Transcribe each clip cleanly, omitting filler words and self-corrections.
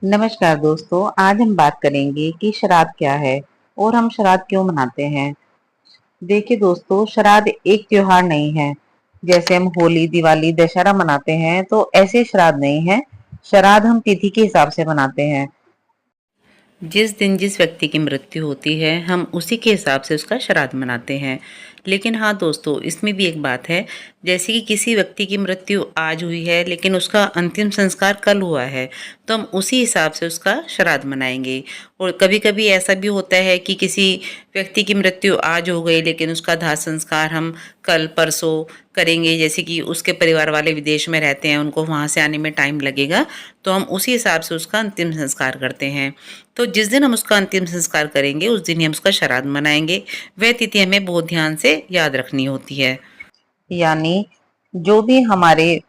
नमस्कार दोस्तों, आज हम बात करेंगे कि श्राद्ध क्या है और हम श्राद्ध क्यों मनाते हैं। देखिए दोस्तों, श्राद्ध एक त्योहार नहीं है। जैसे हम होली, दिवाली, दशहरा मनाते हैं तो ऐसे श्राद्ध नहीं है। श्राद्ध हम तिथि के हिसाब से मनाते हैं। जिस दिन जिस व्यक्ति की मृत्यु होती है हम उसी के हिसाब से उसका श्राद्ध मनाते हैं। लेकिन हाँ दोस्तों, इसमें भी एक बात है। जैसे कि किसी व्यक्ति की मृत्यु आज हुई है लेकिन उसका अंतिम संस्कार कल हुआ है, तो हम उसी हिसाब से उसका श्राद्ध मनाएंगे। और कभी कभी ऐसा भी होता है कि किसी व्यक्ति की मृत्यु आज हो गई लेकिन उसका दाह संस्कार हम कल परसों करेंगे। जैसे कि उसके परिवार वाले विदेश में रहते हैं, उनको वहाँ से आने में टाइम लगेगा, तो हम उसी हिसाब से उसका अंतिम संस्कार करते हैं। तो जिस दिन हम उसका अंतिम संस्कार करेंगे उस दिन ही हम उसका श्राद्ध मनाएंगे। वह तिथि हमें बहुत ध्यान से याद रखनी होती है। यानी जो भी हमारे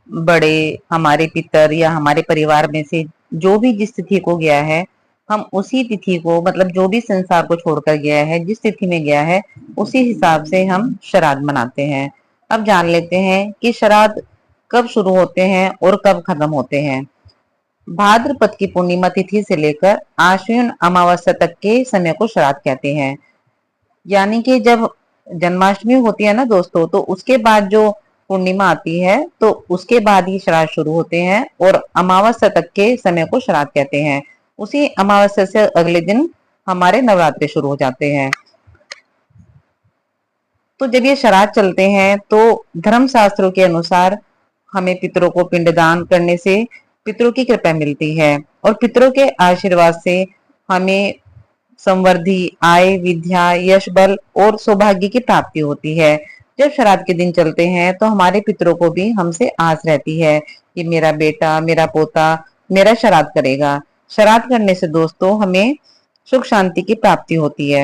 बड़े, हमारे पितर या हमारे परिवार में से जो भी जिस तिथि को गया है, हम उसी तिथि को, मतलब जो भी संसार को छोड़कर गया है, जिस तिथि में गया है, उसी हिसाब से हम श्राद्ध मनाते हैं। अब जान लेते हैं कि श्राद्ध कब शुरू होते हैं और कब खत्म होते हैं। भाद्रपद की पूर्णिमा तिथि से लेकर आश्विन अमावस्या तक के समय को श्राद्ध कहते हैं। यानी कि जब जन्माष्टमी होती है ना दोस्तों, तो उसके बाद जो पूर्णिमा आती है तो उसके बाद ही श्राद्ध शुरू होते हैं, और अमावस्या तक के समय को श्राद्ध कहते हैं। उसी अमावस्या से अगले दिन हमारे नवरात्रि शुरू हो जाते हैं। तो जब ये श्राद्ध चलते हैं तो धर्म शास्त्रों के अनुसार हमें पितरों को पिंडदान करने से पितरों की कृपा मिलती है, और पितरों के आशीर्वाद से हमें समृद्धि, आय, विद्या, यश, बल और सौभाग्य की प्राप्ति होती है। जब श्राद्ध के दिन चलते हैं तो हमारे पितरों को भी हमसे आस रहती है कि मेरा बेटा, मेरा पोता मेरा श्राद्ध करेगा। श्राद्ध करने से दोस्तों हमें सुख शांति की प्राप्ति होती है।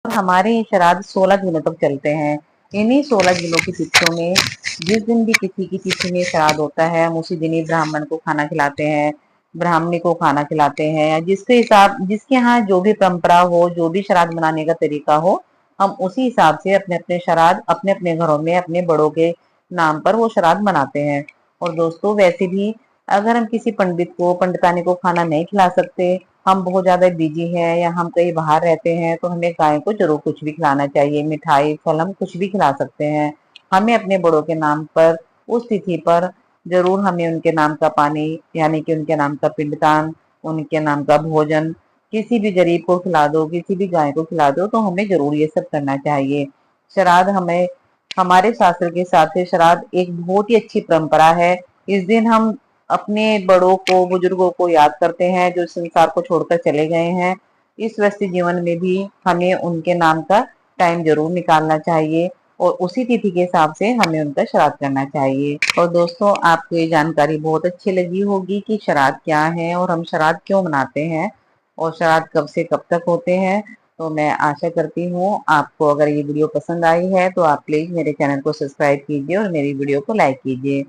और हमारे ये श्राद्ध 16 दिनों तक चलते हैं। इन्हीं 16 दिनों की तिथियों में जिस दिन भी किसी की तिथि में श्राद्ध होता है, हम उसी दिन ही ब्राह्मण को खाना खिलाते हैं, ब्राह्मणी को खाना खिलाते हैं। जिसके यहाँ जो भी परंपरा हो, जो भी श्राद्ध मनाने का तरीका हो, हम उसी हिसाब से अपने अपने श्राद्ध अपने अपने घरों में अपने बड़ों के नाम पर वो श्राद्ध मनाते हैं। और दोस्तों वैसे भी अगर हम किसी पंडित को, पंडितानी को खाना नहीं खिला सकते, हम बहुत ज्यादा बिजी हैं या हम कहीं बाहर रहते हैं, तो हमें गाय को जरूर कुछ भी खिलाना चाहिए। मिठाई, फल, हम कुछ भी खिला सकते हैं। हमें अपने बड़ों के नाम पर उस तिथि पर जरूर हमें उनके नाम का पानी, यानी कि उनके नाम का पिंडदान, उनके नाम का भोजन किसी भी गरीब को खिला दो, किसी भी गाय को खिला दो, तो हमें जरूर ये सब करना चाहिए। श्राद्ध हमें, हमारे शास्त्र के हिसाब से श्राद्ध एक बहुत ही अच्छी परंपरा है। इस दिन हम अपने बड़ों को, बुजुर्गों को याद करते हैं जो संसार को छोड़कर चले गए हैं। इस व्यस्त जीवन में भी हमें उनके नाम का टाइम जरूर निकालना चाहिए, और उसी तिथि के हिसाब से हमें उनका श्राद्ध करना चाहिए। और दोस्तों, आपको ये जानकारी बहुत अच्छी लगी होगी कि श्राद्ध क्या है और हम श्राद्ध क्यों मनाते हैं और श्राद्ध कब से कब तक होते हैं। तो मैं आशा करती हूँ आपको अगर ये वीडियो पसंद आई है तो आप प्लीज मेरे चैनल को सब्सक्राइब कीजिए और मेरी वीडियो को लाइक कीजिए।